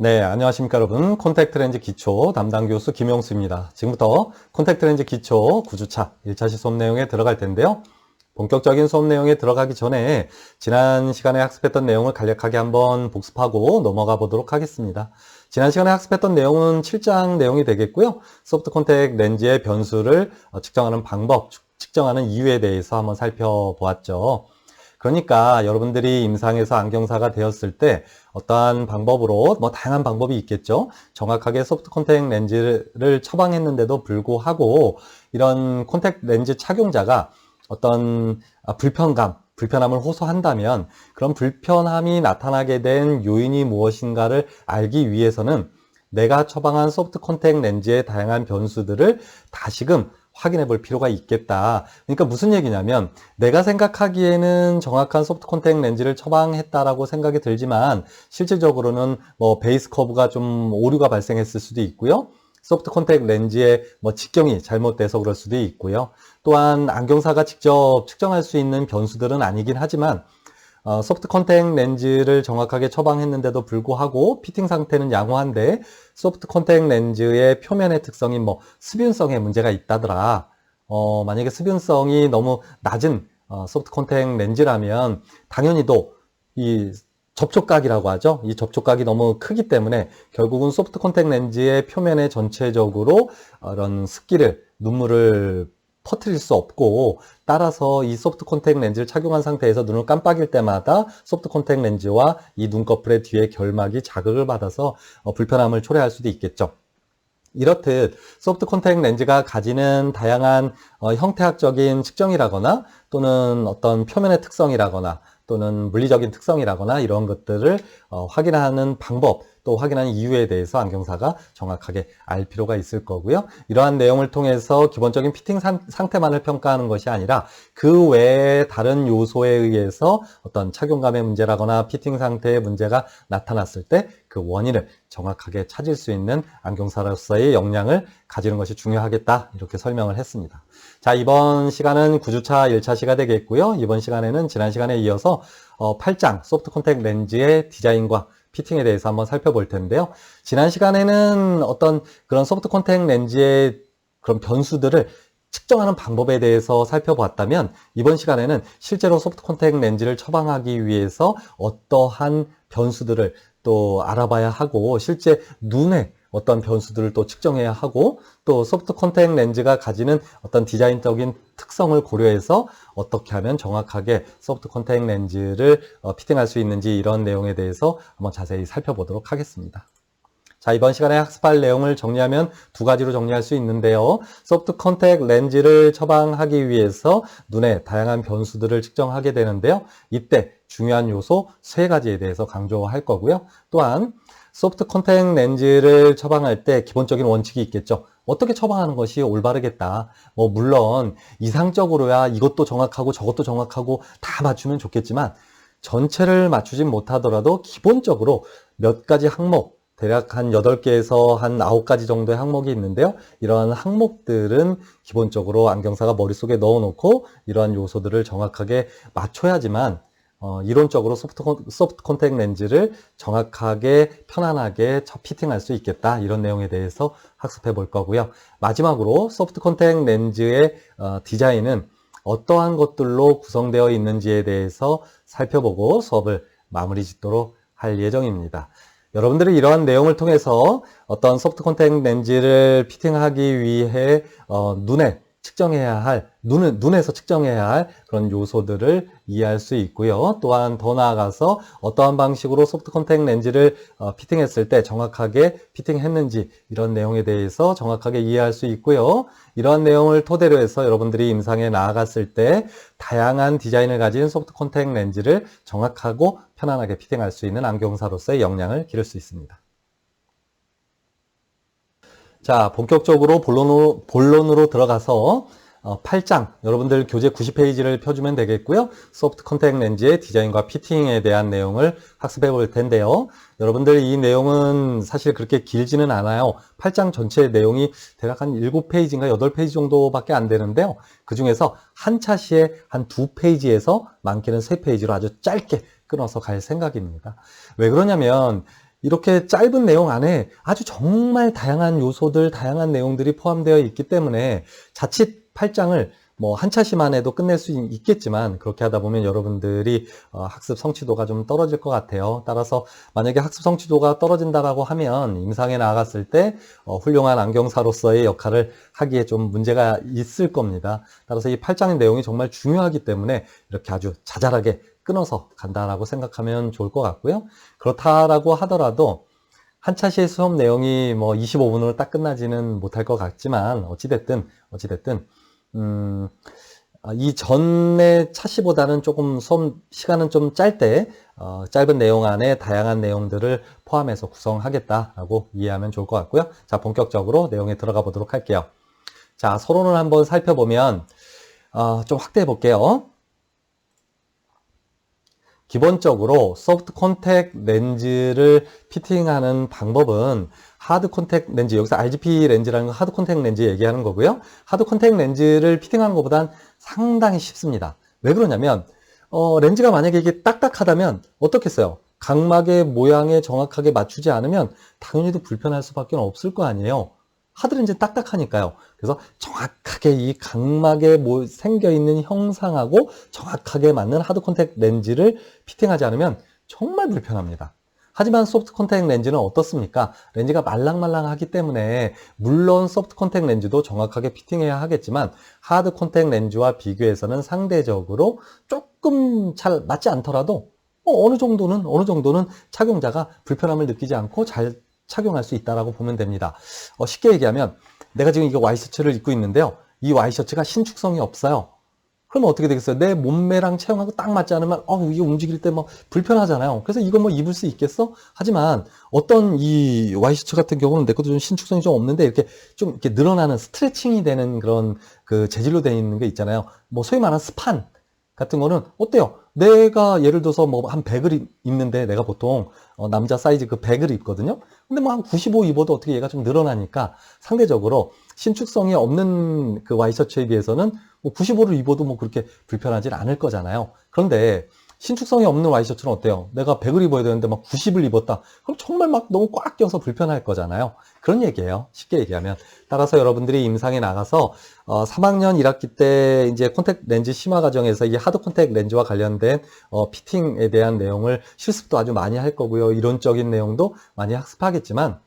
네, 안녕하십니까 여러분. 콘택트 렌즈 기초 담당 교수 김용수입니다. 지금부터 콘택트 렌즈 기초 9주차 1차시 수업 내용에 들어갈 텐데요. 본격적인 수업 내용에 들어가기 전에 지난 시간에 학습했던 내용을 간략하게 한번 복습하고 넘어가 보도록 하겠습니다. 지난 시간에 학습했던 내용은 7장 내용이 되겠고요. 소프트 콘택트 렌즈의 변수를 측정하는 방법, 측정하는 이유에 대해서 한번 살펴보았죠. 그러니까 여러분들이 임상에서 안경사가 되었을 때 어떠한 방법으로 다양한 방법이 있겠죠. 정확하게 소프트 콘택트 렌즈를 처방했는데도 불구하고 이런 콘택트 렌즈 착용자가 어떤 불편함을 호소한다면 그런 불편함이 나타나게 된 요인이 무엇인가를 알기 위해서는 내가 처방한 소프트 콘택트 렌즈의 다양한 변수들을 다시금 확인해 볼 필요가 있겠다. 그러니까 무슨 얘기냐면 내가 생각하기에는 정확한 소프트 콘택트 렌즈를 처방했다라고 생각이 들지만 실질적으로는 베이스 커브가 좀 오류가 발생했을 수도 있고요. 소프트 콘택트 렌즈의 직경이 잘못돼서 그럴 수도 있고요. 또한 안경사가 직접 측정할 수 있는 변수들은 아니긴 하지만 소프트 콘택트 렌즈를 정확하게 처방했는데도 불구하고 피팅 상태는 양호한데 소프트 콘택트 렌즈의 표면의 특성이 습윤성에 문제가 있다더라. 만약에 습윤성이 너무 낮은 소프트 콘택트 렌즈라면 당연히도 이 접촉각이라고 하죠. 이 접촉각이 너무 크기 때문에 결국은 소프트 콘택트 렌즈의 표면에 전체적으로 이런 습기를, 눈물을 퍼뜨릴 수 없고 따라서 이 소프트 콘택트 렌즈를 착용한 상태에서 눈을 깜빡일 때마다 소프트 콘택트 렌즈와 이 눈꺼풀의 뒤에 결막이 자극을 받아서 불편함을 초래할 수도 있겠죠. 이렇듯 소프트 콘택트 렌즈가 가지는 다양한 형태학적인 측정이라거나 또는 어떤 표면의 특성이라거나 또는 물리적인 특성이라거나 이런 것들을 확인하는 방법, 또 확인하는 이유에 대해서 안경사가 정확하게 알 필요가 있을 거고요. 이러한 내용을 통해서 기본적인 피팅 상태만을 평가하는 것이 아니라 그 외에 다른 요소에 의해서 어떤 착용감의 문제라거나 피팅 상태의 문제가 나타났을 때 그 원인을 정확하게 찾을 수 있는 안경사로서의 역량을 가지는 것이 중요하겠다, 이렇게 설명을 했습니다. 자, 이번 시간은 9주차 1차시가 되겠고요. 이번 시간에는 지난 시간에 이어서 8장 소프트 콘택트 렌즈의 디자인과 피팅에 대해서 한번 살펴볼 텐데요. 지난 시간에는 어떤 그런 소프트 콘택트 렌즈의 그런 변수들을 측정하는 방법에 대해서 살펴봤다면 이번 시간에는 실제로 소프트 콘택트 렌즈를 처방하기 위해서 어떠한 변수들을 또 알아봐야 하고 실제 눈에 어떤 변수들을 또 측정해야 하고 또 소프트 콘택트 렌즈가 가지는 어떤 디자인적인 특성을 고려해서 어떻게 하면 정확하게 소프트 콘택트 렌즈를 피팅할 수 있는지 이런 내용에 대해서 한번 자세히 살펴보도록 하겠습니다. 자, 이번 시간에 학습할 내용을 정리하면 두 가지로 정리할 수 있는데요. 소프트 콘택트 렌즈를 처방하기 위해서 눈의 다양한 변수들을 측정하게 되는데요. 이때 중요한 요소 세 가지에 대해서 강조할 거고요. 또한 소프트 콘택트 렌즈를 처방할 때 기본적인 원칙이 있겠죠. 어떻게 처방하는 것이 올바르겠다. 물론 이상적으로야 이것도 정확하고 저것도 정확하고 다 맞추면 좋겠지만 전체를 맞추진 못하더라도 기본적으로 몇 가지 항목, 대략 한 8개에서 한 9가지 정도의 항목이 있는데요. 이러한 항목들은 기본적으로 안경사가 머릿속에 넣어놓고 이러한 요소들을 정확하게 맞춰야지만 이론적으로 소프트 콘택트 렌즈를 정확하게 편안하게 피팅할 수 있겠다, 이런 내용에 대해서 학습해 볼 거고요. 마지막으로 소프트 콘택트 렌즈의 디자인은 어떠한 것들로 구성되어 있는지에 대해서 살펴보고 수업을 마무리 짓도록 할 예정입니다. 여러분들이 이러한 내용을 통해서 어떤 소프트 콘택트 렌즈를 피팅하기 위해 눈에서 측정해야 할 그런 요소들을 이해할 수 있고요. 또한 더 나아가서 어떠한 방식으로 소프트 콘택트 렌즈를 피팅했을 때 정확하게 피팅했는지 이런 내용에 대해서 정확하게 이해할 수 있고요. 이러한 내용을 토대로 해서 여러분들이 임상에 나아갔을 때 다양한 디자인을 가진 소프트 콘택트 렌즈를 정확하고 편안하게 피팅할 수 있는 안경사로서의 역량을 기를 수 있습니다. 자, 본격적으로 본론으로 들어가서 8장, 여러분들 교재 90페이지를 펴주면 되겠고요. 소프트 콘택트 렌즈의 디자인과 피팅에 대한 내용을 학습해 볼 텐데요. 여러분들 이 내용은 사실 그렇게 길지는 않아요. 8장 전체 내용이 대략 한 7페이지인가 8페이지 정도밖에 안 되는데요. 그 중에서 한 차시에 한 2페이지에서 많게는 3페이지로 아주 짧게 끊어서 갈 생각입니다. 왜 그러냐면 이렇게 짧은 내용 안에 아주 정말 다양한 요소들, 다양한 내용들이 포함되어 있기 때문에 자칫 8장을 뭐 한 차시만 해도 끝낼 수 있겠지만 그렇게 하다 보면 여러분들이 학습 성취도가 좀 떨어질 것 같아요. 따라서 만약에 학습 성취도가 떨어진다라고 하면 임상에 나아갔을 때 훌륭한 안경사로서의 역할을 하기에 좀 문제가 있을 겁니다. 따라서 이 8장의 내용이 정말 중요하기 때문에 이렇게 아주 자잘하게 끊어서 간다라고 생각하면 좋을 것 같고요. 그렇다라고 하더라도 한 차시의 수업 내용이 뭐 25분으로 딱 끝나지는 못할 것 같지만 어찌됐든 이 전의 차시보다는 조금 수업 시간은 좀 짤 때 짧은 내용 안에 다양한 내용들을 포함해서 구성하겠다라고 이해하면 좋을 것 같고요. 자, 본격적으로 내용에 들어가 보도록 할게요. 자, 서론을 한번 살펴보면 좀 확대해 볼게요. 기본적으로 소프트 콘택 렌즈를 피팅하는 방법은 하드 콘택 렌즈, 여기서 RGP 렌즈라는 건 하드 콘택 렌즈 얘기하는 거고요. 하드 콘택 렌즈를 피팅하는 것보단 상당히 쉽습니다. 왜 그러냐면 렌즈가 만약에 이게 딱딱하다면 어떻겠어요? 각막의 모양에 정확하게 맞추지 않으면 당연히도 불편할 수밖에 없을 거 아니에요. 하드 렌즈는 딱딱하니까요. 그래서 정확하게 이 각막에 생겨있는 형상하고 정확하게 맞는 하드 콘택 렌즈를 피팅하지 않으면 정말 불편합니다. 하지만 소프트 콘택 렌즈는 어떻습니까? 렌즈가 말랑말랑하기 때문에 물론 소프트 콘택 렌즈도 정확하게 피팅해야 하겠지만 하드 콘택 렌즈와 비교해서는 상대적으로 조금 잘 맞지 않더라도 어느 정도는 착용자가 불편함을 느끼지 않고 잘 착용할 수 있다라고 보면 됩니다. 쉽게 얘기하면 내가 지금 이거 와이셔츠를 입고 있는데요. 이 와이셔츠가 신축성이 없어요. 그러면 어떻게 되겠어요? 내 몸매랑 체형하고 딱 맞지 않으면 이게 움직일 때 뭐 불편하잖아요. 그래서 이거 뭐 입을 수 있겠어? 하지만 어떤 이 와이셔츠 같은 경우는 내 것도 좀 신축성이 좀 없는데 이렇게 늘어나는 스트레칭이 되는 그런 그 재질로 되어 있는 게 있잖아요. 뭐 소위 말하는 스판 같은 거는 어때요? 내가 예를 들어서 뭐 한 100을 입는데 내가 보통 남자 사이즈 그 100을 입거든요. 근데 뭐 한 95 입어도 어떻게 얘가 좀 늘어나니까 상대적으로 신축성이 없는 그 와이셔츠에 비해서는 뭐 95를 입어도 뭐 그렇게 불편하진 않을 거잖아요. 그런데 신축성이 없는 와이셔츠는 어때요? 내가 100을 입어야 되는데 막 90을 입었다. 그럼 정말 막 너무 꽉 껴서 불편할 거잖아요. 그런 얘기예요. 쉽게 얘기하면. 따라서 여러분들이 임상에 나가서 3학년 1학기 때 이제 콘택 렌즈 심화 과정에서 이 하드 콘택 렌즈와 관련된 피팅에 대한 내용을 실습도 아주 많이 할 거고요. 이론적인 내용도 많이 학습하겠지만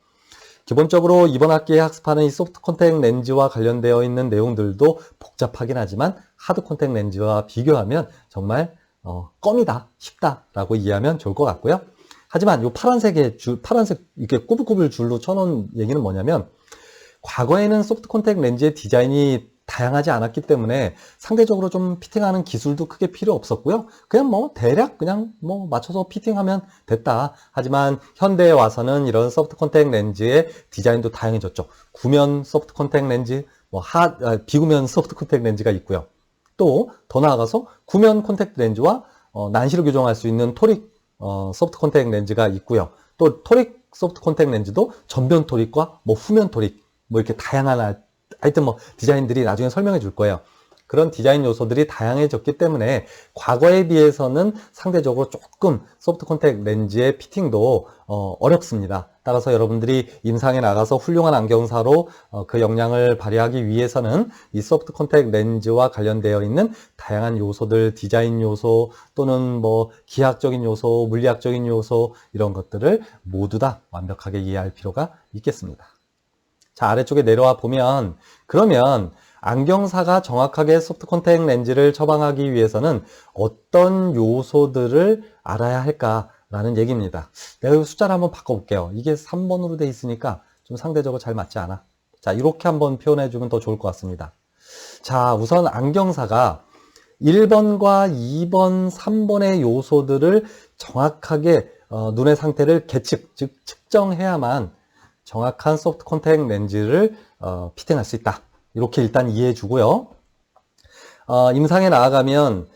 기본적으로 이번 학기에 학습하는 이 소프트 콘택 렌즈와 관련되어 있는 내용들도 복잡하긴 하지만 하드 콘택 렌즈와 비교하면 정말 껌이다, 쉽다라고 이해하면 좋을 것 같고요. 하지만 이 파란색 이렇게 꾸불꾸불 줄로 쳐놓은 얘기는 뭐냐면 과거에는 소프트 콘택 렌즈의 디자인이 다양하지 않았기 때문에 상대적으로 좀 피팅하는 기술도 크게 필요 없었고요. 그냥 뭐 대략 그냥 뭐 맞춰서 피팅하면 됐다. 하지만 현대에 와서는 이런 소프트 콘택 렌즈의 디자인도 다양해졌죠. 구면 소프트 콘택 렌즈, 비구면 소프트 콘택 렌즈가 있고요. 또 더 나아가서 구면 콘택트 렌즈와 난시를 교정할 수 있는 토릭 소프트 콘택트 렌즈가 있고요. 또 토릭 소프트 콘택트 렌즈도 전면 토릭과 뭐 후면 토릭 뭐 이렇게 다양한 하여튼 뭐 디자인들이 나중에 설명해 줄 거예요. 그런 디자인 요소들이 다양해졌기 때문에 과거에 비해서는 상대적으로 조금 소프트 콘택트 렌즈의 피팅도 어렵습니다. 따라서 여러분들이 임상에 나가서 훌륭한 안경사로 그 역량을 발휘하기 위해서는 이 소프트 콘택트 렌즈와 관련되어 있는 다양한 요소들, 디자인 요소 또는 뭐 기하학적인 요소, 물리학적인 요소 이런 것들을 모두 다 완벽하게 이해할 필요가 있겠습니다. 자, 아래쪽에 내려와 보면 그러면 안경사가 정확하게 소프트 콘택트 렌즈를 처방하기 위해서는 어떤 요소들을 알아야 할까라는 얘기입니다. 내가 이 숫자를 한번 바꿔볼게요. 이게 3번으로 돼 있으니까 좀 상대적으로 잘 맞지 않아? 자, 이렇게 한번 표현해주면 더 좋을 것 같습니다. 자, 우선 안경사가 1번과 2번, 3번의 요소들을 정확하게 눈의 상태를 계측, 즉 측정해야만 정확한 소프트 콘택트 렌즈를 피팅할 수 있다. 이렇게 일단 이해해 주고요. 임상에 나아가면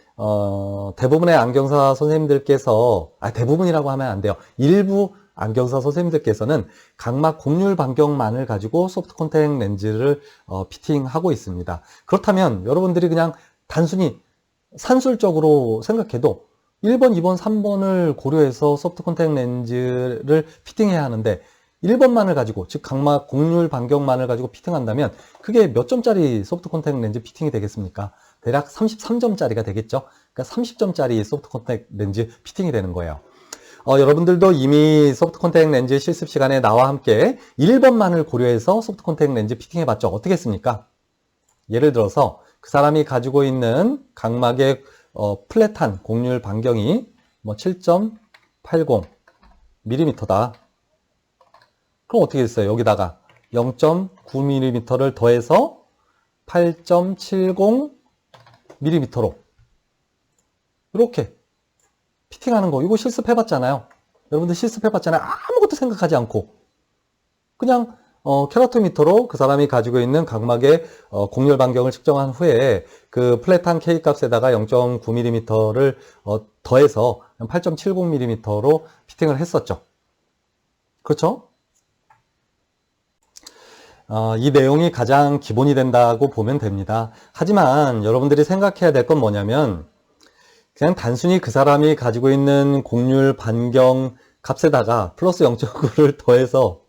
대부분의 안경사 선생님들께서 대부분이라고 하면 안 돼요. 일부 안경사 선생님들께서는 각막 곡률 반경만을 가지고 소프트 콘택트 렌즈를 피팅하고 있습니다. 그렇다면 여러분들이 그냥 단순히 산술적으로 생각해도 1번, 2번, 3번을 고려해서 소프트 콘택트 렌즈를 피팅해야 하는데 1번만을 가지고, 즉 각막 곡률 반경만을 가지고 피팅한다면 그게 몇 점짜리 소프트 콘택트 렌즈 피팅이 되겠습니까? 대략 33점짜리가 되겠죠. 그러니까 30점짜리 소프트 콘택트 렌즈 피팅이 되는 거예요. 여러분들도 이미 소프트 콘택트 렌즈 실습 시간에 나와 함께 1번만을 고려해서 소프트 콘택트 렌즈 피팅해 봤죠. 어떻게 했습니까? 예를 들어서 그 사람이 가지고 있는 각막의 플랫한 곡률 반경이 뭐 7.80mm다. 그럼 어떻게 됐어요? 여기다가 0.9mm를 더해서 8.70mm로 이렇게 피팅하는 거. 이거 실습해봤잖아요. 여러분들 실습해봤잖아요. 아무것도 생각하지 않고 그냥 캐러토미터로 그 사람이 가지고 있는 각막의 곡률 반경을 측정한 후에 그 플랫한 K 값에다가 0.9mm를 더해서 8.70mm로 피팅을 했었죠. 그렇죠? 이 내용이 가장 기본이 된다고 보면 됩니다. 하지만 여러분들이 생각해야 될 건 뭐냐면 그냥 단순히 그 사람이 가지고 있는 곡률 반경 값에다가 플러스 0.9를 더해서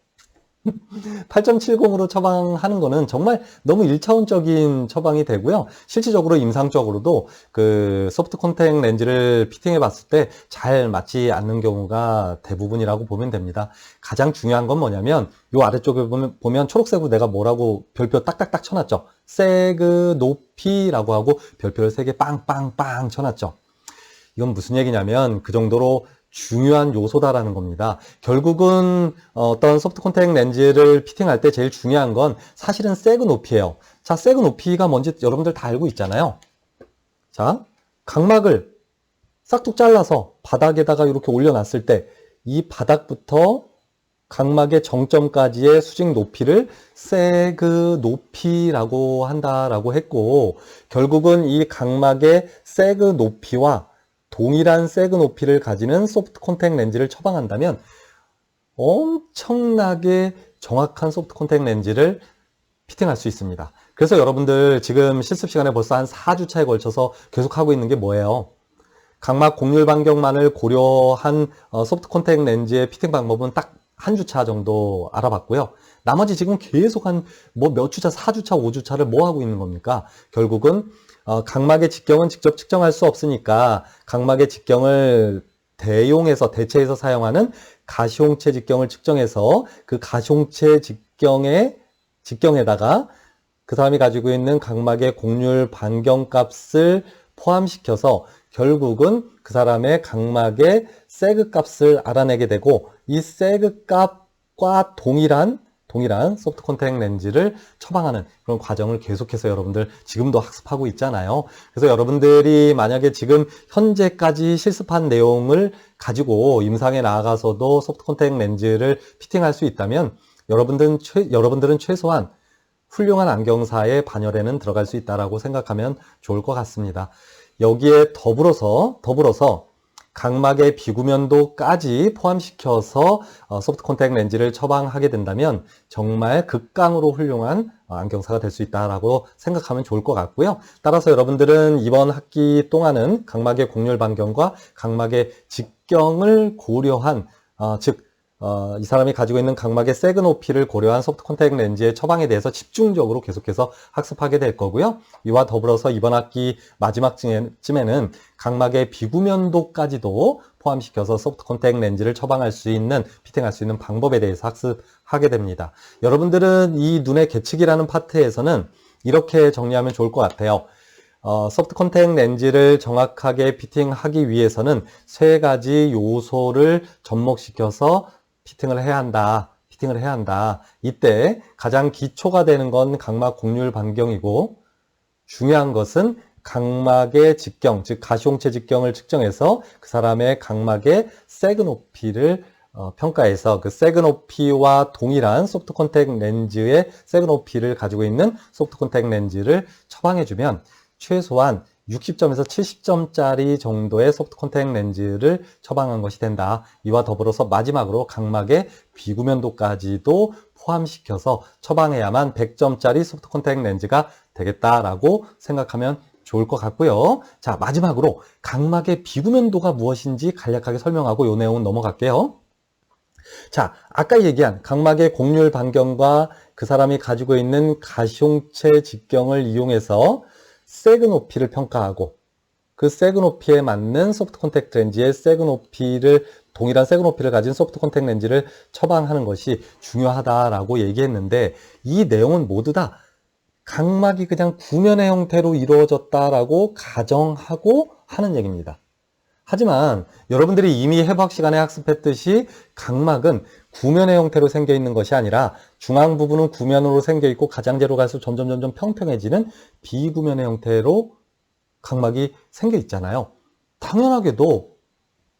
8.70으로 처방하는 거는 정말 너무 1차원적인 처방이 되고요. 실질적으로 임상적으로도 그 소프트 콘택트 렌즈를 피팅해 봤을 때 잘 맞지 않는 경우가 대부분이라고 보면 됩니다. 가장 중요한 건 뭐냐면 요 아래쪽에 보면 초록색으로 내가 뭐라고 별표 딱딱딱 쳐놨죠. 세그 높이라고 하고 별표를 3개 빵빵빵 쳐놨죠. 이건 무슨 얘기냐면 그 정도로 중요한 요소다라는 겁니다. 결국은 어떤 소프트 콘택트 렌즈를 피팅할 때 제일 중요한 건 사실은 세그 높이예요. 자, 세그 높이가 뭔지 여러분들 다 알고 있잖아요. 자, 각막을 싹둑 잘라서 바닥에다가 이렇게 올려놨을 때 이 바닥부터 각막의 정점까지의 수직 높이를 세그 높이라고 한다라고 했고, 결국은 이 각막의 세그 높이와 동일한 세그 높이를 가지는 소프트 콘택트 렌즈를 처방한다면 엄청나게 정확한 소프트 콘택트 렌즈를 피팅할 수 있습니다. 그래서 여러분들 지금 실습 시간에 벌써 한 4주차에 걸쳐서 계속 하고 있는 게 뭐예요? 각막 곡률 반경만을 고려한 소프트 콘택트 렌즈의 피팅 방법은 딱 한 주차 정도 알아봤고요. 나머지 지금 계속 한 몇 주차, 4주차, 5주차를 뭐 하고 있는 겁니까? 결국은 각막의 직경은 직접 측정할 수 없으니까 각막의 직경을 대체해서 사용하는 가시홍채 직경을 측정해서 그 가시홍채 직경에다가 그 사람이 가지고 있는 각막의 곡률 반경 값을 포함시켜서 결국은 그 사람의 각막의 세그 값을 알아내게 되고 이 세그 값과 동일한 소프트 콘택트 렌즈를 처방하는 그런 과정을 계속해서 여러분들 지금도 학습하고 있잖아요. 그래서 여러분들이 만약에 지금 현재까지 실습한 내용을 가지고 임상에 나아가서도 소프트 콘택트 렌즈를 피팅할 수 있다면 여러분들은 최소한 훌륭한 안경사의 반열에는 들어갈 수 있다고 생각하면 좋을 것 같습니다. 여기에 더불어서 각막의 비구면도까지 포함시켜서 소프트 콘택트 렌즈를 처방하게 된다면 정말 극강으로 훌륭한 안경사가 될 수 있다고 생각하면 좋을 것 같고요. 따라서 여러분들은 이번 학기 동안은 각막의 곡률 반경과 각막의 직경을 고려한 이 사람이 가지고 있는 각막의 세그 높이를 고려한 소프트 콘택트 렌즈의 처방에 대해서 집중적으로 계속해서 학습하게 될 거고요. 이와 더불어서 이번 학기 마지막쯤에는 각막의 비구면도까지도 포함시켜서 소프트 콘택트 렌즈를 처방할 수 있는, 피팅할 수 있는 방법에 대해서 학습하게 됩니다. 여러분들은 이 눈의 계측이라는 파트에서는 이렇게 정리하면 좋을 것 같아요. 소프트 콘택트 렌즈를 정확하게 피팅하기 위해서는 3가지 요소를 접목시켜서 피팅을 해야 한다. 이때 가장 기초가 되는 건 각막 곡률 반경이고 중요한 것은 각막의 직경, 즉 가시홍채 직경을 측정해서 그 사람의 각막의 세그 높이를 평가해서 그 세그 높이와 동일한 소프트 콘택트 렌즈의 세그 높이를 가지고 있는 소프트 콘택트 렌즈를 처방해주면 최소한 60점에서 70점짜리 정도의 소프트 콘택트 렌즈를 처방한 것이 된다. 이와 더불어서 마지막으로 각막의 비구면도까지도 포함시켜서 처방해야만 100점짜리 소프트 콘택트 렌즈가 되겠다라고 생각하면 좋을 것 같고요. 자, 마지막으로 각막의 비구면도가 무엇인지 간략하게 설명하고 이 내용은 넘어갈게요. 자, 아까 얘기한 각막의 곡률 반경과 그 사람이 가지고 있는 가시홍체 직경을 이용해서 세그 높이를 평가하고 그 세그 높이에 맞는 소프트 콘택트 렌즈의 세그 높이를 동일한 세그 높이를 가진 소프트 콘택트 렌즈를 처방하는 것이 중요하다라고 얘기했는데 이 내용은 모두 다 각막이 그냥 구면의 형태로 이루어졌다라고 가정하고 하는 얘기입니다. 하지만 여러분들이 이미 해부학 시간에 학습했듯이 각막은 구면의 형태로 생겨 있는 것이 아니라 중앙 부분은 구면으로 생겨 있고 가장자리로 갈수록 점점 평평해지는 비구면의 형태로 각막이 생겨 있잖아요. 당연하게도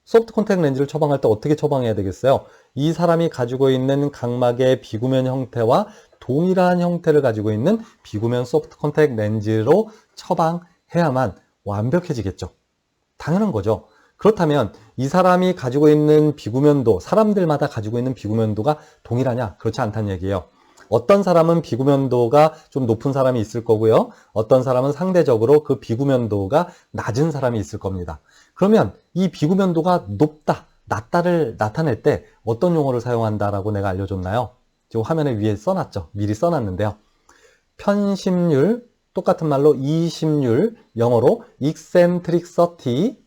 소프트 콘택트 렌즈를 처방할 때 어떻게 처방해야 되겠어요? 이 사람이 가지고 있는 각막의 비구면 형태와 동일한 형태를 가지고 있는 비구면 소프트 콘택트 렌즈로 처방해야만 완벽해지겠죠. 당연한 거죠. 그렇다면 이 사람이 가지고 있는 비구면도, 사람들마다 가지고 있는 비구면도가 동일하냐? 그렇지 않다는 얘기예요. 어떤 사람은 비구면도가 좀 높은 사람이 있을 거고요. 어떤 사람은 상대적으로 그 비구면도가 낮은 사람이 있을 겁니다. 그러면 이 비구면도가 높다, 낮다를 나타낼 때 어떤 용어를 사용한다라고 내가 알려줬나요? 지금 화면에 위에 써놨죠. 미리 써놨는데요. 편심률, 똑같은 말로 이심률, 영어로 eccentricity,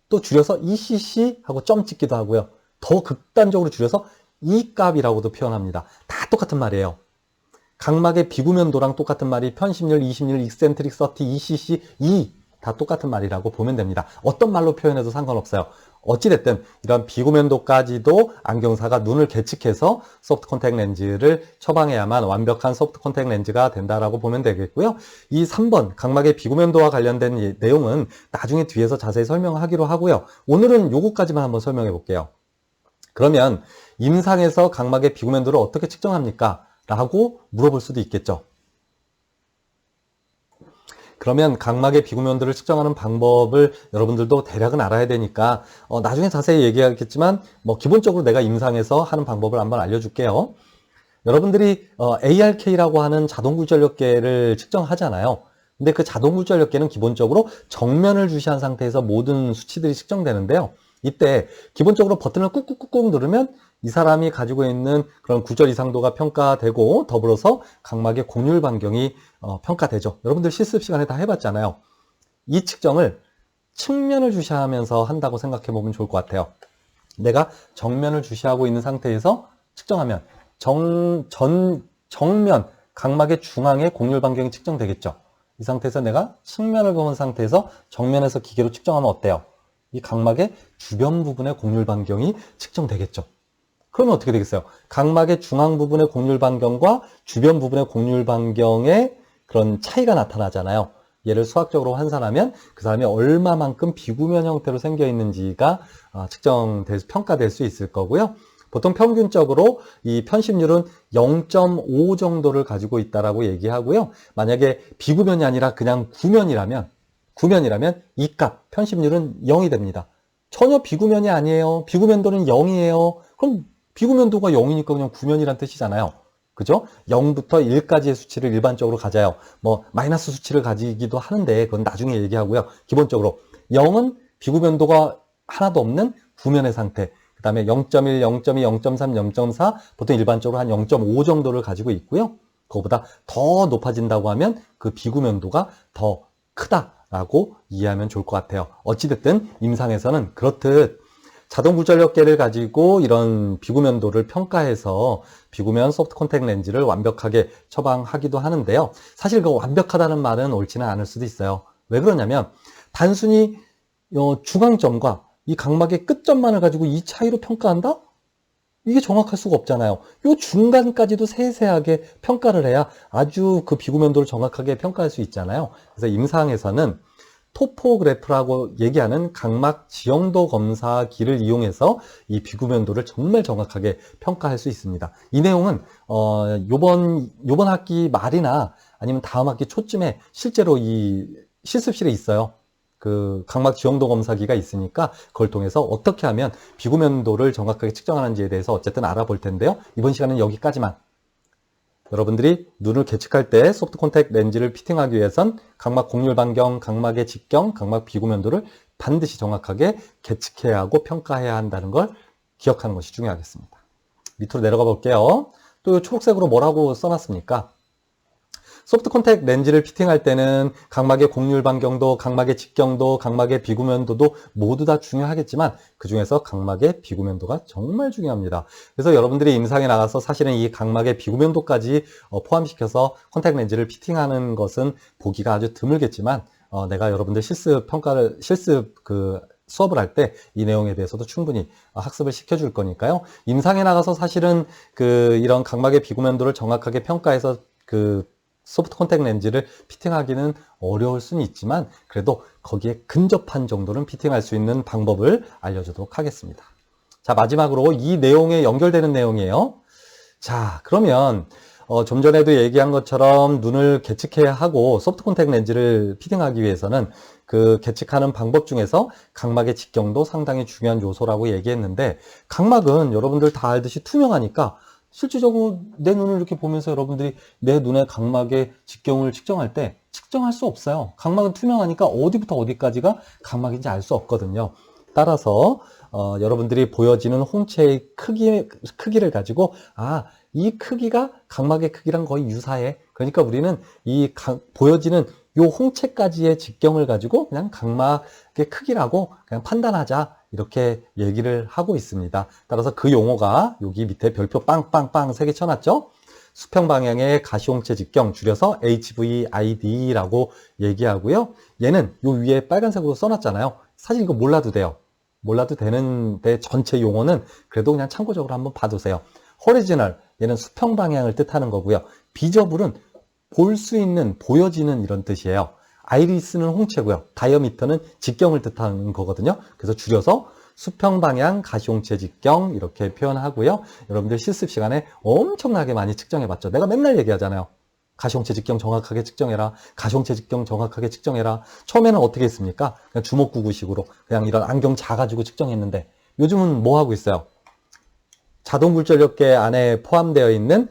또 줄여서 ECC 하고 점 찍기도 하고요. 더 극단적으로 줄여서 E 값이라고도 표현합니다. 다 똑같은 말이에요. 각막의 비구면도랑 똑같은 말이 편심률, 이심률, eccentricity, ECC, E 다 똑같은 말이라고 보면 됩니다. 어떤 말로 표현해도 상관없어요. 어찌됐든 이런 비구면도까지도 안경사가 눈을 계측해서 소프트 콘택트 렌즈를 처방해야만 완벽한 소프트 콘택트 렌즈가 된다라고 보면 되겠고요. 이 3번 각막의 비구면도와 관련된 내용은 나중에 뒤에서 자세히 설명하기로 하고요. 오늘은 요거까지만 한번 설명해 볼게요. 그러면 임상에서 각막의 비구면도를 어떻게 측정합니까? 라고 물어볼 수도 있겠죠. 그러면 각막의 비구면도를 측정하는 방법을 여러분들도 대략은 알아야 되니까 나중에 자세히 얘기하겠지만 기본적으로 내가 임상에서 하는 방법을 한번 알려줄게요. 여러분들이 ARK라고 하는 자동굴절력계를 측정하잖아요. 근데 그 자동굴절력계는 기본적으로 정면을 주시한 상태에서 모든 수치들이 측정되는데요. 이때 기본적으로 버튼을 꾹꾹꾹꾹 누르면 이 사람이 가지고 있는 그런 굴절 이상도가 평가되고 더불어서 각막의 곡률 반경이 평가되죠. 여러분들 실습 시간에 다 해봤잖아요. 이 측정을 측면을 주시하면서 한다고 생각해 보면 좋을 것 같아요. 내가 정면을 주시하고 있는 상태에서 측정하면 정면 각막의 중앙에 곡률 반경이 측정되겠죠. 이 상태에서 내가 측면을 보는 상태에서 정면에서 기계로 측정하면 어때요? 이 각막의 주변 부분의 곡률 반경이 측정되겠죠. 그러면 어떻게 되겠어요? 각막의 중앙 부분의 곡률 반경과 주변 부분의 곡률 반경의 그런 차이가 나타나잖아요. 얘를 수학적으로 환산하면 그 사람이 얼마만큼 비구면 형태로 생겨 있는지가 평가될 수 있을 거고요. 보통 평균적으로 이 편심률은 0.5 정도를 가지고 있다라고 얘기하고요. 만약에 비구면이 아니라 그냥 구면이라면 이 값, 편심률은 0이 됩니다. 전혀 비구면이 아니에요. 비구면도는 0이에요. 그럼 비구면도가 0이니까 그냥 구면이란 뜻이잖아요. 그죠? 0부터 1까지의 수치를 일반적으로 가져요. 마이너스 수치를 가지기도 하는데 그건 나중에 얘기하고요. 기본적으로 0은 비구면도가 하나도 없는 구면의 상태. 그 다음에 0.1, 0.2, 0.3, 0.4 보통 일반적으로 한 0.5 정도를 가지고 있고요. 그거보다 더 높아진다고 하면 그 비구면도가 더 크다라고 이해하면 좋을 것 같아요. 어찌됐든 임상에서는 그렇듯 자동굴절력계를 가지고 이런 비구면도를 평가해서 비구면 소프트 콘택트 렌즈를 완벽하게 처방하기도 하는데요. 사실 그 완벽하다는 말은 옳지는 않을 수도 있어요. 왜 그러냐면 단순히 중앙점과 이 각막의 끝점만을 가지고 이 차이로 평가한다? 이게 정확할 수가 없잖아요. 이 중간까지도 세세하게 평가를 해야 아주 그 비구면도를 정확하게 평가할 수 있잖아요. 그래서 임상에서는 토포그래프라고 얘기하는 각막 지형도 검사기를 이용해서 이 비구면도를 정말 정확하게 평가할 수 있습니다. 이 내용은 요번 학기 말이나 아니면 다음 학기 초쯤에 실제로 이 실습실에 있어요. 그 각막 지형도 검사기가 있으니까 그걸 통해서 어떻게 하면 비구면도를 정확하게 측정하는지에 대해서 어쨌든 알아볼 텐데요. 이번 시간은 여기까지만. 여러분들이 눈을 계측할 때 소프트 콘택트 렌즈를 피팅하기 위해선 각막 곡률 반경, 각막의 직경, 각막 비구면도를 반드시 정확하게 계측해야 하고 평가해야 한다는 걸 기억하는 것이 중요하겠습니다. 밑으로 내려가 볼게요. 또 초록색으로 뭐라고 써놨습니까? 소프트 콘택트 렌즈를 피팅할 때는 각막의 곡률 반경도, 각막의 직경도, 각막의 비구면도도 모두 다 중요하겠지만 그 중에서 각막의 비구면도가 정말 중요합니다. 그래서 여러분들이 임상에 나가서 사실은 이 각막의 비구면도까지 포함시켜서 콘택트 렌즈를 피팅하는 것은 보기가 아주 드물겠지만 내가 여러분들 수업을 할 때 이 내용에 대해서도 충분히 학습을 시켜줄 거니까요. 임상에 나가서 사실은 이런 각막의 비구면도를 정확하게 평가해서 소프트 콘택트 렌즈를 피팅하기는 어려울 수는 있지만 그래도 거기에 근접한 정도는 피팅할 수 있는 방법을 알려주도록 하겠습니다. 자, 마지막으로 이 내용에 연결되는 내용이에요. 자, 그러면 좀 전에도 얘기한 것처럼 눈을 계측해야 하고 소프트 콘택트 렌즈를 피팅하기 위해서는 그 계측하는 방법 중에서 각막의 직경도 상당히 중요한 요소라고 얘기했는데 각막은 여러분들 다 알듯이 투명하니까 실질적으로 내 눈을 이렇게 보면서 여러분들이 내 눈의 각막의 직경을 측정할 때 측정할 수 없어요. 각막은 투명하니까 어디부터 어디까지가 각막인지 알 수 없거든요. 따라서 여러분들이 보여지는 홍채의 크기를 가지고 이 크기가 각막의 크기랑 거의 유사해. 그러니까 우리는 보여지는 요 홍채까지의 직경을 가지고 그냥 각막의 크기라고 그냥 판단하자. 이렇게 얘기를 하고 있습니다. 따라서 그 용어가 여기 밑에 별표 빵빵빵 3개 쳐놨죠? 수평 방향의 가시홍채 직경 줄여서 HVID라고 얘기하고요. 얘는 요 위에 빨간색으로 써놨잖아요. 사실 이거 몰라도 돼요. 몰라도 되는데 전체 용어는 그래도 그냥 참고적으로 한번 봐두세요. Horizontal, 얘는 수평 방향을 뜻하는 거고요. Visible은 볼 수 있는, 보여지는 이런 뜻이에요. 아이리스는 홍채고요. 다이어미터는 직경을 뜻하는 거거든요. 그래서 줄여서 수평 방향 가시홍채 직경 이렇게 표현하고요. 여러분들 실습 시간에 엄청나게 많이 측정해 봤죠. 내가 맨날 얘기하잖아요. 가시홍채 직경 정확하게 측정해라. 가시홍채 직경 정확하게 측정해라. 처음에는 어떻게 했습니까? 그냥 주먹구구식으로 그냥 이런 안경 작아지고 측정했는데 요즘은 뭐 하고 있어요? 자동 굴절력계 안에 포함되어 있는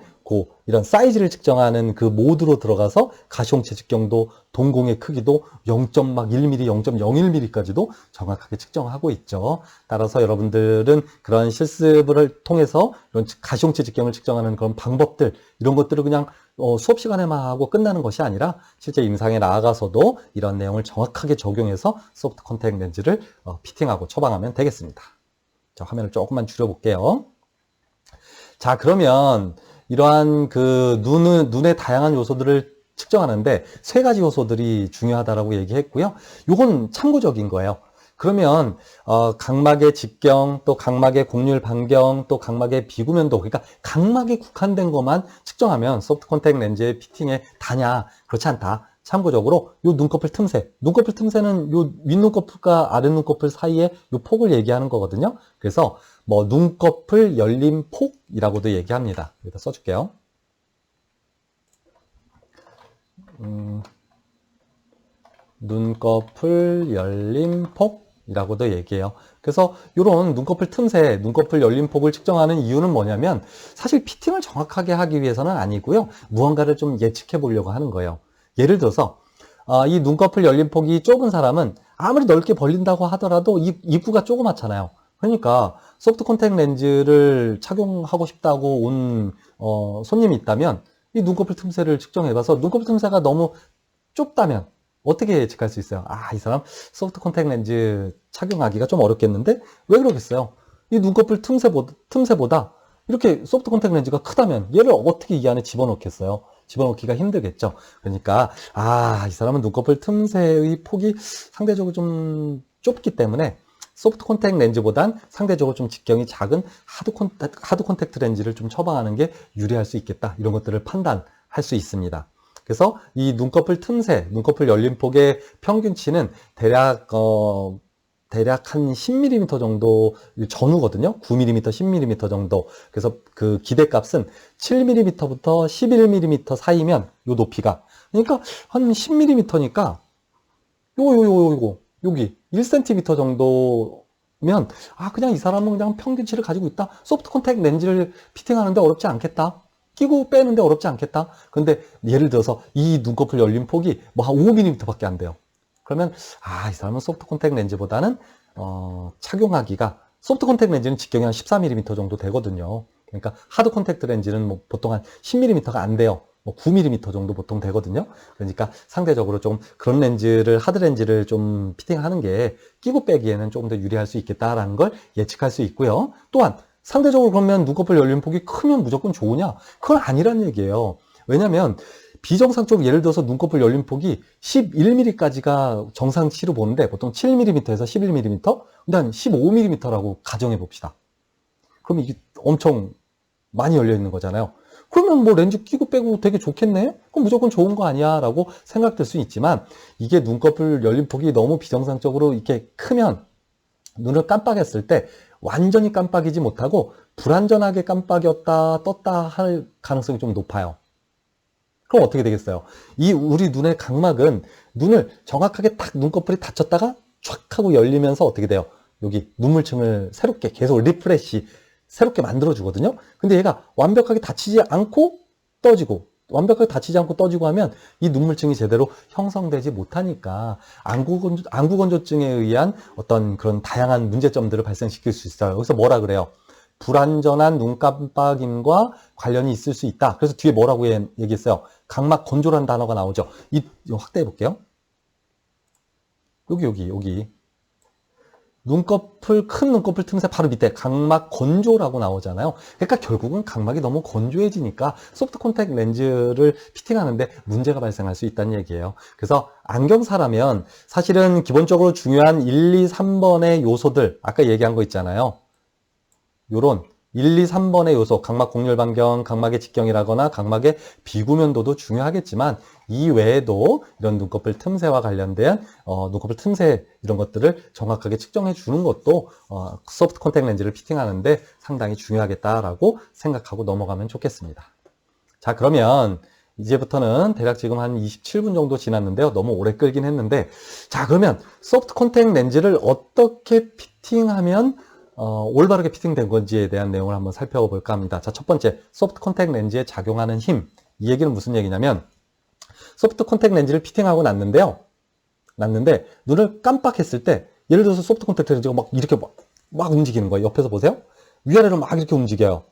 이런 사이즈를 측정하는 그 모드로 들어가서 가시홍채 직경도 동공의 크기도 0.1mm, 0.01mm까지도 정확하게 측정하고 있죠. 따라서 여러분들은 그런 실습을 통해서 이런 가시홍채 직경을 측정하는 그런 방법들 이런 것들을 그냥 수업 시간에만 하고 끝나는 것이 아니라 실제 임상에 나아가서도 이런 내용을 정확하게 적용해서 소프트 콘택트 렌즈를 피팅하고 처방하면 되겠습니다. 자, 화면을 조금만 줄여볼게요. 자, 그러면 이러한 눈의 다양한 요소들을 측정하는데 3가지 요소들이 중요하다라고 얘기했고요. 요건 참고적인 거예요. 그러면 각막의 직경, 또 각막의 곡률 반경, 또 각막의 비구면도, 그러니까 각막에 국한된 것만 측정하면 소프트 콘택트 렌즈의 피팅에 다냐? 그렇지 않다. 참고적으로 요 눈꺼풀 틈새는 요 윗눈꺼풀과 아랫눈꺼풀 사이에 요 폭을 얘기하는 거거든요. 그래서 뭐 눈꺼풀 열림 폭이라고도 얘기합니다. 여기다 써줄게요. 눈꺼풀 열림 폭이라고도 얘기해요. 그래서 이런 눈꺼풀 틈새, 눈꺼풀 열림 폭을 측정하는 이유는 뭐냐면 사실 피팅을 정확하게 하기 위해서는 아니고요. 무언가를 좀 예측해 보려고 하는 거예요. 예를 들어서 이 눈꺼풀 열림 폭이 좁은 사람은 아무리 넓게 벌린다고 하더라도 입구가 조그맣잖아요. 그러니까 소프트 콘택트 렌즈를 착용하고 싶다고 온 손님이 있다면 이 눈꺼풀 틈새를 측정해봐서 눈꺼풀 틈새가 너무 좁다면 어떻게 예측할 수 있어요? 이 사람 소프트 콘택트 렌즈 착용하기가 좀 어렵겠는데? 왜 그러겠어요? 이 눈꺼풀 틈새보다 이렇게 소프트 콘택트 렌즈가 크다면 얘를 어떻게 이 안에 집어넣겠어요? 집어넣기가 힘들겠죠. 그러니까 이 사람은 눈꺼풀 틈새의 폭이 상대적으로 좀 좁기 때문에 소프트 콘택트 렌즈보단 상대적으로 좀 직경이 작은 하드 콘택트 렌즈를 좀 처방하는 게 유리할 수 있겠다. 이런 것들을 판단할 수 있습니다. 그래서 이 눈꺼풀 틈새, 눈꺼풀 열림폭의 평균치는 대략 한 10mm 정도 전후거든요. 9mm, 10mm 정도. 그래서 그 기대값은 7mm부터 11mm 사이면 요 높이가. 그러니까 한 10mm니까 여기 1cm 정도면 그냥 이 사람은 그냥 평균치를 가지고 있다. 소프트 콘택트 렌즈를 피팅하는데 어렵지 않겠다. 끼고 빼는데 어렵지 않겠다. 근데 예를 들어서 이 눈꺼풀 열린 폭이 뭐 한 5mm 밖에 안 돼요. 그러면 이 사람은 소프트 콘택트 렌즈보다는 착용하기가, 소프트 콘택트 렌즈는 직경이 한 14mm 정도 되거든요. 그러니까 하드 콘택트 렌즈는 뭐 보통 한 10mm가 안 돼요. 뭐 9mm 정도 보통 되거든요. 그러니까 상대적으로 좀 그런 렌즈를, 하드 렌즈를 좀 피팅하는 게 끼고 빼기에는 조금 더 유리할 수 있겠다라는 걸 예측할 수 있고요. 또한 상대적으로 그러면 눈꺼풀 열린 폭이 크면 무조건 좋으냐? 그건 아니란 얘기예요. 왜냐면 비정상적으로 예를 들어서 눈꺼풀 열린 폭이 11mm까지가 정상치로 보는데 보통 7mm에서 11mm, 근데 한 15mm라고 가정해 봅시다. 그럼 이게 엄청 많이 열려 있는 거잖아요. 그러면 뭐 렌즈 끼고 빼고 되게 좋겠네? 그럼 무조건 좋은 거 아니야? 라고 생각될 수 있지만, 이게 눈꺼풀 열린 폭이 너무 비정상적으로 이렇게 크면 눈을 깜빡였을 때 완전히 깜빡이지 못하고 불완전하게 깜빡였다 떴다 할 가능성이 좀 높아요. 그럼 어떻게 되겠어요? 이 우리 눈의 각막은 눈을 정확하게 딱 눈꺼풀이 닫혔다가 촥 하고 열리면서 어떻게 돼요? 여기 눈물층을 새롭게 계속 리프레시, 새롭게 만들어주거든요. 근데 얘가 완벽하게 닫히지 않고 떠지고, 완벽하게 닫히지 않고 떠지고 하면 이 눈물층이 제대로 형성되지 못하니까 안구건조증에 의한 어떤 그런 다양한 문제점들을 발생시킬 수 있어요. 여기서 뭐라 그래요? 불완전한 눈 깜빡임과 관련이 있을 수 있다. 그래서 뒤에 뭐라고 얘기했어요? 각막 건조라는 단어가 나오죠. 이거 확대해 볼게요. 여기. 큰 눈꺼풀 틈새 바로 밑에 각막 건조라고 나오잖아요. 그러니까 결국은 각막이 너무 건조해지니까 소프트 콘택트 렌즈를 피팅하는데 문제가 발생할 수 있다는 얘기예요. 그래서 안경사라면 사실은 기본적으로 중요한 1, 2, 3번의 요소들, 아까 얘기한 거 있잖아요. 요런 1, 2, 3번의 요소, 각막 곡률 반경, 각막의 직경이라거나 각막의 비구면도도 중요하겠지만 이 외에도 이런 눈꺼풀 틈새와 관련된 눈꺼풀 틈새 이런 것들을 정확하게 측정해 주는 것도 소프트 콘택트 렌즈를 피팅하는데 상당히 중요하겠다라고 생각하고 넘어가면 좋겠습니다. 자, 그러면 이제부터는 대략 지금 한 27분 정도 지났는데요. 너무 오래 끌긴 했는데, 자, 그러면 소프트 콘택트 렌즈를 어떻게 피팅하면 올바르게 피팅된 건지에 대한 내용을 한번 살펴볼까 합니다. 자, 첫 번째, 소프트 콘택트 렌즈에 작용하는 힘. 이 얘기는 무슨 얘기냐면, 소프트 콘택트 렌즈를 피팅하고 났는데 눈을 깜빡했을 때, 예를 들어서 소프트 콘택트 렌즈가 막 이렇게 막 움직이는 거예요. 옆에서 보세요. 위아래로 막 이렇게 움직여요.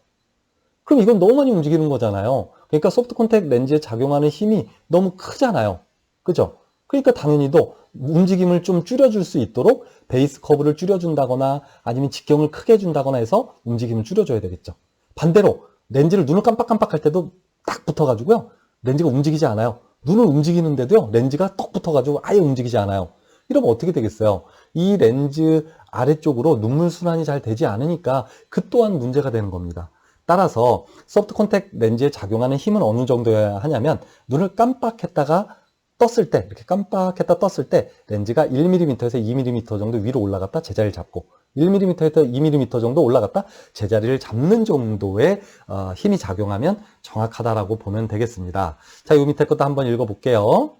그럼 이건 너무 많이 움직이는 거잖아요. 그러니까 소프트 콘택트 렌즈에 작용하는 힘이 너무 크잖아요. 그죠? 그러니까 당연히도 움직임을 좀 줄여줄 수 있도록 베이스 커브를 줄여준다거나 아니면 직경을 크게 해준다거나 해서 움직임을 줄여줘야 되겠죠. 반대로 렌즈를 눈을 깜빡깜빡할 때도 딱 붙어가지고요. 렌즈가 움직이지 않아요. 눈을 움직이는데도요. 렌즈가 떡 붙어가지고 아예 움직이지 않아요. 이러면 어떻게 되겠어요? 이 렌즈 아래쪽으로 눈물 순환이 잘 되지 않으니까 그 또한 문제가 되는 겁니다. 따라서 소프트 콘택트 렌즈에 작용하는 힘은 어느 정도여야 하냐면, 눈을 깜빡했다가 떴을 때, 이렇게 깜빡했다 떴을 때 렌즈가 1mm에서 2mm 정도 위로 올라갔다 제자리를 잡고, 1mm에서 2mm 정도 올라갔다 제자리를 잡는 정도의 힘이 작용하면 정확하다라고 보면 되겠습니다. 자, 이 밑에 것도 한번 읽어볼게요.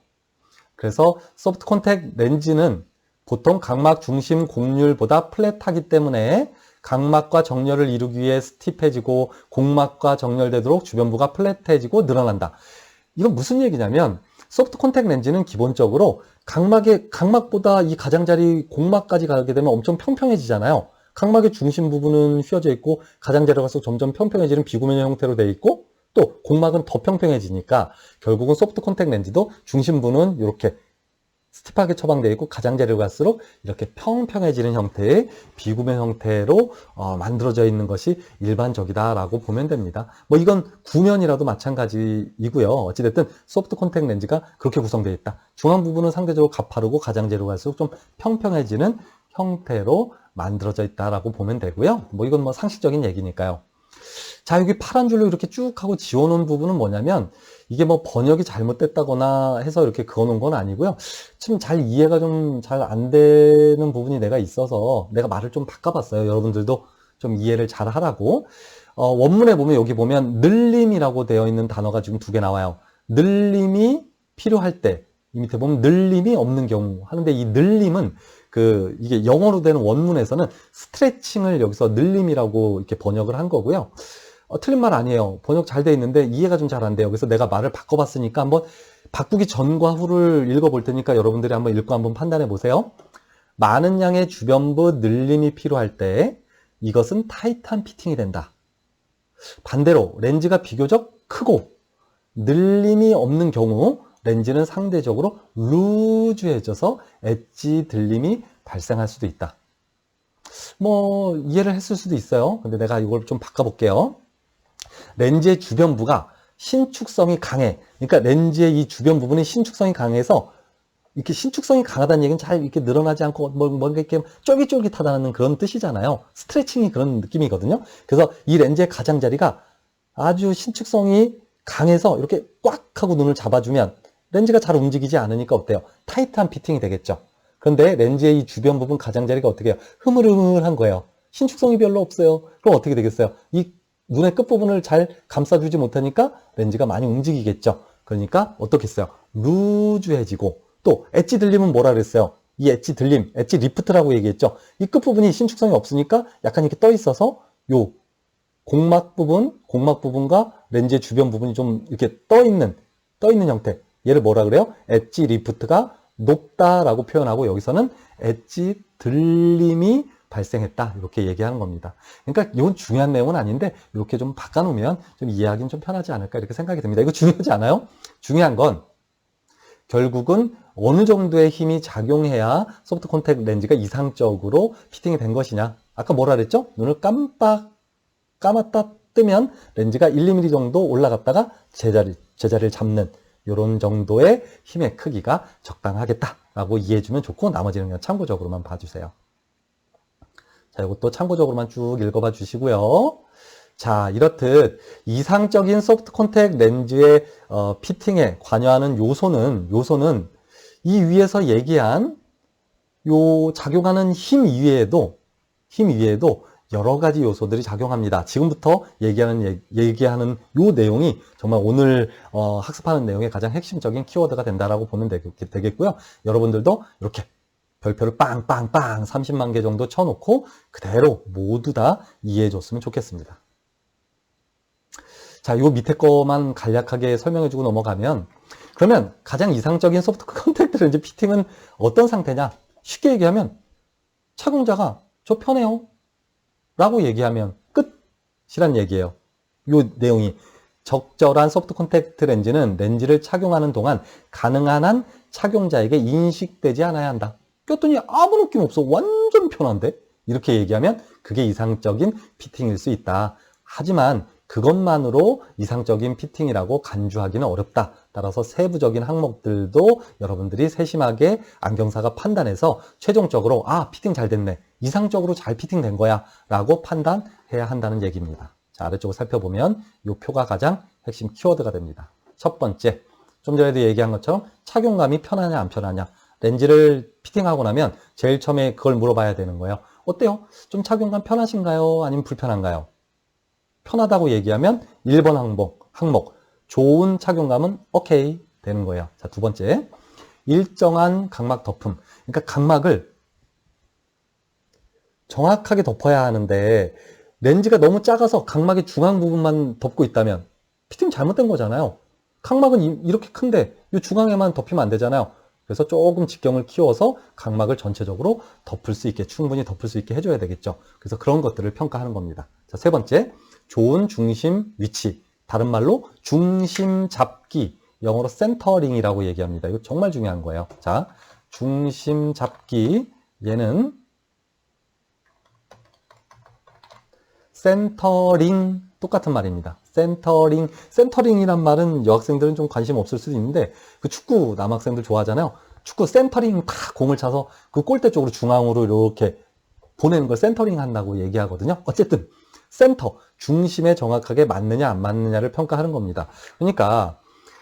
그래서 소프트 콘택트 렌즈는 보통 각막 중심 곡률보다 플랫하기 때문에 각막과 정렬을 이루기 위해 스티프해지고 곡막과 정렬되도록 주변부가 플랫해지고 늘어난다. 이건 무슨 얘기냐면, 소프트 콘택트 렌즈는 기본적으로 각막보다 이 가장자리 곡막까지 가게 되면 엄청 평평해지잖아요. 각막의 중심 부분은 휘어져 있고 가장자리로 갈수록 점점 평평해지는 비구면 형태로 되어 있고, 또 곡막은 더 평평해지니까 결국은 소프트 콘택트 렌즈도 중심부는 이렇게 스티프하게 처방되어 있고 가장자리로 갈수록 이렇게 평평해지는 형태의 비구면 형태로 만들어져 있는 것이 일반적이다라고 보면 됩니다. 뭐 이건 구면이라도 마찬가지이고요. 어찌됐든 소프트 콘택트 렌즈가 그렇게 구성되어 있다. 중앙 부분은 상대적으로 가파르고 가장자리로 갈수록 좀 평평해지는 형태로 만들어져 있다라고 보면 되고요. 뭐 이건 뭐 상식적인 얘기니까요. 자, 여기 파란 줄로 이렇게 쭉 하고 지워놓은 부분은 뭐냐면, 이게 뭐 번역이 잘못됐다거나 해서 이렇게 그어놓은 건 아니고요. 좀 잘 이해가 좀 잘 안 되는 부분이 내가 있어서 내가 말을 좀 바꿔봤어요. 여러분들도 좀 이해를 잘 하라고. 원문에 보면, 여기 보면 늘림이라고 되어 있는 단어가 지금 2개 나와요. 늘림이 필요할 때, 이 밑에 보면 늘림이 없는 경우 하는데, 이 늘림은 이게 영어로 되는 원문에서는 스트레칭을 여기서 늘림이라고 이렇게 번역을 한 거고요. 틀린 말 아니에요. 번역 잘 돼 있는데 이해가 좀 잘 안 돼요. 그래서 내가 말을 바꿔봤으니까 한번 바꾸기 전과 후를 읽어볼 테니까 여러분들이 한번 읽고 한번 판단해 보세요. 많은 양의 주변부 늘림이 필요할 때 이것은 타이트한 피팅이 된다. 반대로 렌즈가 비교적 크고 늘림이 없는 경우 렌즈는 상대적으로 루즈해져서 엣지 들림이 발생할 수도 있다. 뭐 이해를 했을 수도 있어요. 근데 내가 이걸 좀 바꿔볼게요. 렌즈의 주변부가 신축성이 강해. 그러니까 렌즈의 이 주변 부분이 신축성이 강해서 이렇게 신축성이 강하다는 얘기는 잘 이렇게 늘어나지 않고 뭔가 이렇게 쫄깃쫄깃하다는 그런 뜻이잖아요. 스트레칭이 그런 느낌이거든요. 그래서 이 렌즈의 가장자리가 아주 신축성이 강해서 이렇게 꽉 하고 눈을 잡아주면 렌즈가 잘 움직이지 않으니까 어때요? 타이트한 피팅이 되겠죠. 그런데 렌즈의 이 주변 부분 가장자리가 어떻게 해요? 흐물흐물한 거예요. 신축성이 별로 없어요. 그럼 어떻게 되겠어요? 이 눈의 끝부분을 잘 감싸주지 못하니까 렌즈가 많이 움직이겠죠. 그러니까 어떻겠어요? 루즈해지고 또 엣지 들림은 뭐라 그랬어요? 이 엣지 들림, 엣지 리프트라고 얘기했죠. 이 끝부분이 신축성이 없으니까 약간 이렇게 떠 있어서 요 공막 부분과 렌즈의 주변 부분이 좀 이렇게 떠 있는 형태. 얘를 뭐라 그래요? 엣지 리프트가 높다라고 표현하고 여기서는 엣지 들림이 발생했다. 이렇게 얘기하는 겁니다. 그러니까 이건 중요한 내용은 아닌데 이렇게 좀 바꿔놓으면 좀 이해하기는 좀 편하지 않을까 이렇게 생각이 듭니다. 이거 중요하지 않아요? 중요한 건 결국은 어느 정도의 힘이 작용해야 소프트 콘택트 렌즈가 이상적으로 피팅이 된 것이냐. 아까 뭐라 그랬죠? 눈을 감았다 뜨면 렌즈가 1~2mm 정도 올라갔다가 제자리를 잡는 이런 정도의 힘의 크기가 적당하겠다라고 이해해주면 좋고 나머지는 그냥 참고적으로만 봐주세요. 자, 이것도 참고적으로만 쭉 읽어봐 주시고요. 자, 이렇듯 이상적인 소프트 콘택트 렌즈의 피팅에 관여하는 요소는 이 위에서 얘기한 요 작용하는 힘 이외에도 여러 가지 요소들이 작용합니다. 지금부터 얘기하는 요 내용이 정말 오늘 학습하는 내용의 가장 핵심적인 키워드가 된다라고 보면 되겠고요. 여러분들도 이렇게 별표를 빵빵빵 30만 개 정도 쳐놓고 그대로 모두 다 이해해 줬으면 좋겠습니다. 자, 요 밑에 거만 간략하게 설명해주고 넘어가면 그러면 가장 이상적인 소프트 콘택트 렌즈 피팅은 어떤 상태냐? 쉽게 얘기하면 착용자가 저 편해요 라고 얘기하면 끝이란 얘기예요. 요 내용이 적절한 소프트 콘택트 렌즈는 렌즈를 착용하는 동안 가능한 한 착용자에게 인식되지 않아야 한다. 꼈더니 아무 느낌 없어. 완전 편한데? 이렇게 얘기하면 그게 이상적인 피팅일 수 있다. 하지만 그것만으로 이상적인 피팅이라고 간주하기는 어렵다. 따라서 세부적인 항목들도 여러분들이 세심하게 안경사가 판단해서 최종적으로 피팅 잘 됐네. 이상적으로 잘 피팅된 거야 라고 판단해야 한다는 얘기입니다. 자, 아래쪽을 살펴보면 이 표가 가장 핵심 키워드가 됩니다. 첫 번째, 좀 전에도 얘기한 것처럼 착용감이 편하냐 안 편하냐. 렌즈를 피팅하고 나면 제일 처음에 그걸 물어봐야 되는 거예요. 어때요? 좀 착용감 편하신가요? 아니면 불편한가요? 편하다고 얘기하면 1번 항목 좋은 착용감은 오케이 되는 거예요. 자, 두 번째, 일정한 각막 덮음. 그러니까 각막을 정확하게 덮어야 하는데 렌즈가 너무 작아서 각막의 중앙 부분만 덮고 있다면 피팅 잘못된 거잖아요. 각막은 이렇게 큰데 이 중앙에만 덮이면 안 되잖아요. 그래서 조금 직경을 키워서 각막을 전체적으로 충분히 덮을 수 있게 해줘야 되겠죠. 그래서 그런 것들을 평가하는 겁니다. 자, 세 번째, 좋은 중심 위치. 다른 말로 중심 잡기. 영어로 센터링이라고 얘기합니다. 이거 정말 중요한 거예요. 자, 중심 잡기. 얘는 센터링 똑같은 말입니다. 센터링이란 말은 여학생들은 좀 관심 없을 수도 있는데 그 축구 남학생들 좋아하잖아요. 축구 센터링 다 공을 차서 그 골대 쪽으로 중앙으로 이렇게 보내는 걸 센터링 한다고 얘기하거든요. 어쨌든 센터, 중심에 정확하게 맞느냐 안 맞느냐를 평가하는 겁니다. 그러니까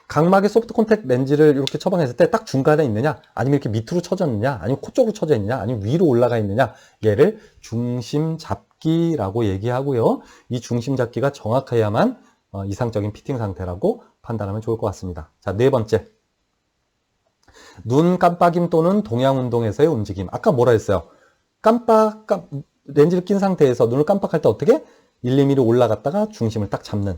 각막의 소프트 콘택트 렌즈를 이렇게 처방했을 때 딱 중간에 있느냐, 아니면 이렇게 밑으로 쳐져 있느냐, 아니면 코 쪽으로 쳐져 있느냐, 아니면 위로 올라가 있느냐, 얘를 중심 잡기라고 얘기하고요. 이 중심 잡기가 정확해야만 이상적인 피팅 상태라고 판단하면 좋을 것 같습니다. 자, 네 번째, 눈 깜빡임 또는 동양 운동에서의 움직임. 아까 뭐라 했어요? 렌즈를 낀 상태에서 눈을 깜빡할 때 어떻게? 1, 2mm 올라갔다가 중심을 딱 잡는,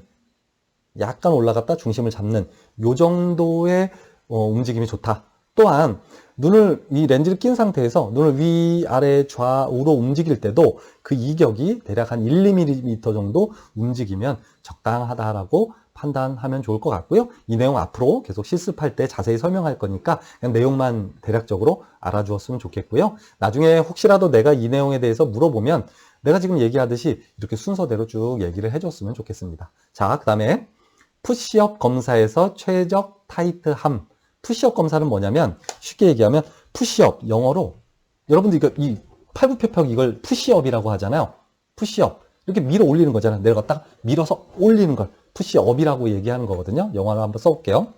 약간 올라갔다 중심을 잡는 요 정도의 움직임이 좋다. 또한 눈을, 이 렌즈를 낀 상태에서 눈을 위아래 좌우로 움직일 때도 그 이격이 대략 한 1, 2mm 정도 움직이면 적당하다라고 판단하면 좋을 것 같고요. 이 내용 앞으로 계속 실습할 때 자세히 설명할 거니까 그냥 내용만 대략적으로 알아주었으면 좋겠고요. 나중에 혹시라도 내가 이 내용에 대해서 물어보면 내가 지금 얘기하듯이 이렇게 순서대로 쭉 얘기를 해줬으면 좋겠습니다. 자, 그 다음에 푸시업 검사에서 최적 타이트함. 푸시업 검사는 뭐냐면 쉽게 얘기하면 푸시업, 영어로 여러분들 이 팔굽혀펴기 이걸 푸시업이라고 하잖아요. 푸시업. 이렇게 밀어 올리는 거잖아요. 내려갔다가 밀어서 올리는 걸 푸시업이라고 얘기하는 거거든요. 영어로 한번 써볼게요.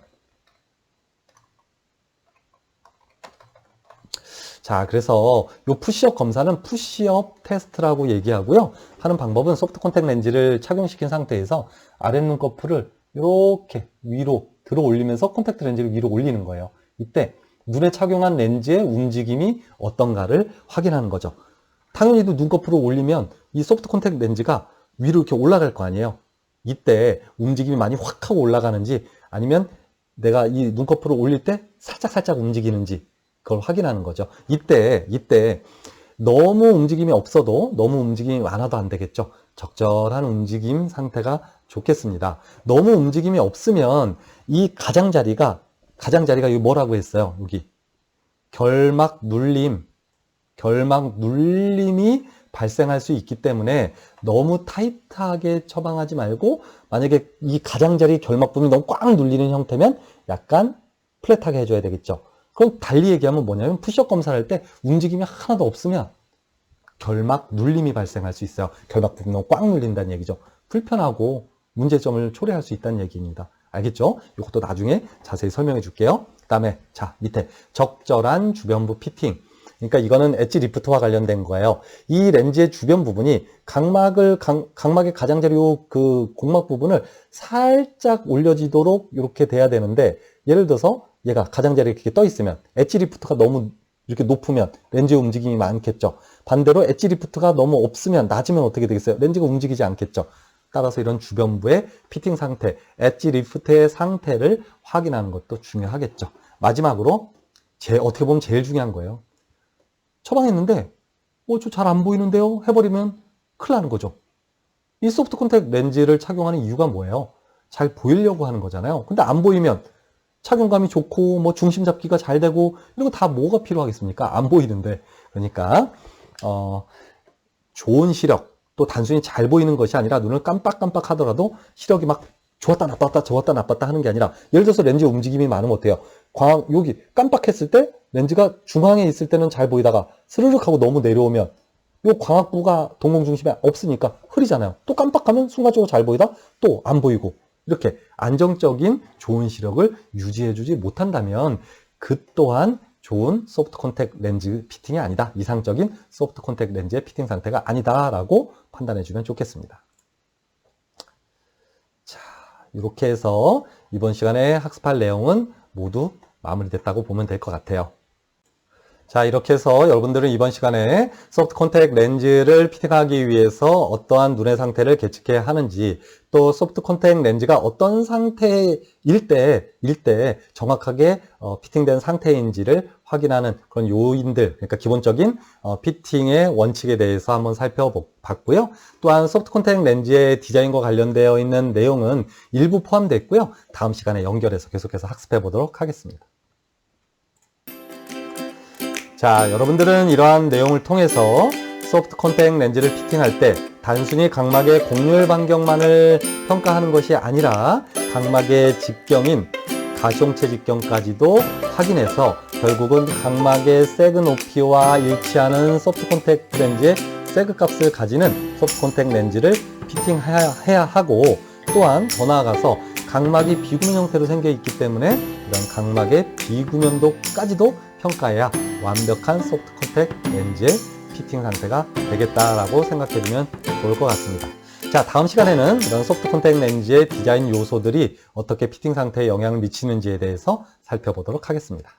자, 그래서 이 푸시업 검사는 푸시업 테스트라고 얘기하고요. 하는 방법은 소프트 콘택 렌즈를 착용시킨 상태에서 아랫눈꺼풀을 이렇게 위로 들어 올리면서 콘택트 렌즈를 위로 올리는 거예요. 이때 눈에 착용한 렌즈의 움직임이 어떤가를 확인하는 거죠. 당연히 눈꺼풀을 올리면 이 소프트 콘택 렌즈가 위로 이렇게 올라갈 거 아니에요. 이때 움직임이 많이 확 하고 올라가는지 아니면 내가 이 눈꺼풀을 올릴 때 살짝 움직이는지 그걸 확인하는 거죠. 이때 너무 움직임이 없어도 너무 움직임이 많아도 안 되겠죠. 적절한 움직임 상태가 좋겠습니다. 너무 움직임이 없으면 이 가장자리가 여기 뭐라고 했어요? 여기 결막 눌림이 발생할 수 있기 때문에 너무 타이트하게 처방하지 말고 만약에 이 가장자리 결막 부분이 너무 꽉 눌리는 형태면 약간 플랫하게 해줘야 되겠죠. 그럼 달리 얘기하면 뭐냐면 푸시업 검사를 할 때 움직임이 하나도 없으면 결막 눌림이 발생할 수 있어요. 결막 부분이 너무 꽉 눌린다는 얘기죠. 불편하고 문제점을 초래할 수 있다는 얘기입니다. 알겠죠? 이것도 나중에 자세히 설명해 줄게요. 그 다음에 자 밑에 적절한 주변부 피팅. 그러니까 이거는 엣지 리프트와 관련된 거예요. 이 렌즈의 주변 부분이 각막의 가장자리 그 공막 부분을 살짝 올려지도록 이렇게 돼야 되는데 예를 들어서 얘가 가장자리에 이렇게 떠 있으면 엣지 리프트가 너무 이렇게 높으면 렌즈의 움직임이 많겠죠. 반대로 엣지 리프트가 너무 없으면 낮으면 어떻게 되겠어요? 렌즈가 움직이지 않겠죠. 따라서 이런 주변부의 피팅 상태, 엣지 리프트의 상태를 확인하는 것도 중요하겠죠. 마지막으로 어떻게 보면 제일 중요한 거예요. 처방했는데 저 잘 안 보이는데요? 해버리면 큰일 나는 거죠. 이 소프트 콘택 렌즈를 착용하는 이유가 뭐예요? 잘 보이려고 하는 거잖아요. 근데 안 보이면 착용감이 좋고 뭐 중심 잡기가 잘 되고 이런 거 다 뭐가 필요하겠습니까? 안 보이는데. 그러니까 좋은 시력, 또 단순히 잘 보이는 것이 아니라 눈을 깜빡깜빡 하더라도 시력이 막 좋았다 나빴다 하는 게 아니라 예를 들어서 렌즈 움직임이 많으면 어때요? 여기 깜빡했을 때 렌즈가 중앙에 있을 때는 잘 보이다가 스르륵 하고 너무 내려오면 이 광학부가 동공중심에 없으니까 흐리잖아요. 또 깜빡하면 순간적으로 잘 보이다 또 안 보이고 이렇게 안정적인 좋은 시력을 유지해주지 못한다면 그 또한 좋은 소프트 콘택 렌즈 피팅이 아니다. 이상적인 소프트 콘택 렌즈의 피팅 상태가 아니다라고 판단해주면 좋겠습니다. 자, 이렇게 해서 이번 시간에 학습할 내용은 모두 마무리됐다고 보면 될 것 같아요. 자, 이렇게 해서 여러분들은 이번 시간에 소프트 콘택 렌즈를 피팅하기 위해서 어떠한 눈의 상태를 계측해야 하는지, 또 소프트 콘택 렌즈가 어떤 상태일 때 정확하게 피팅된 상태인지를 확인하는 그런 요인들, 그러니까 기본적인 피팅의 원칙에 대해서 한번 살펴봤고요. 또한 소프트 콘택 렌즈의 디자인과 관련되어 있는 내용은 일부 포함되어 있고요. 다음 시간에 연결해서 계속해서 학습해 보도록 하겠습니다. 자, 여러분들은 이러한 내용을 통해서 소프트 콘택 렌즈를 피팅할 때 단순히 각막의 곡률 반경만을 평가하는 것이 아니라 각막의 직경인 가시홍채 직경까지도 확인해서 결국은 각막의 세그 높이와 일치하는 소프트 콘택 렌즈의 세그 값을 가지는 소프트 콘택 렌즈를 피팅해야 하고, 또한 더 나아가서 각막이 비구면 형태로 생겨 있기 때문에 이런 각막의 비구면도까지도 평가해야 완벽한 소프트 콘택 렌즈의 피팅 상태가 되겠다라고 생각해주면 좋을 것 같습니다. 자, 다음 시간에는 이런 소프트 콘택 렌즈의 디자인 요소들이 어떻게 피팅 상태에 영향을 미치는지에 대해서 살펴보도록 하겠습니다.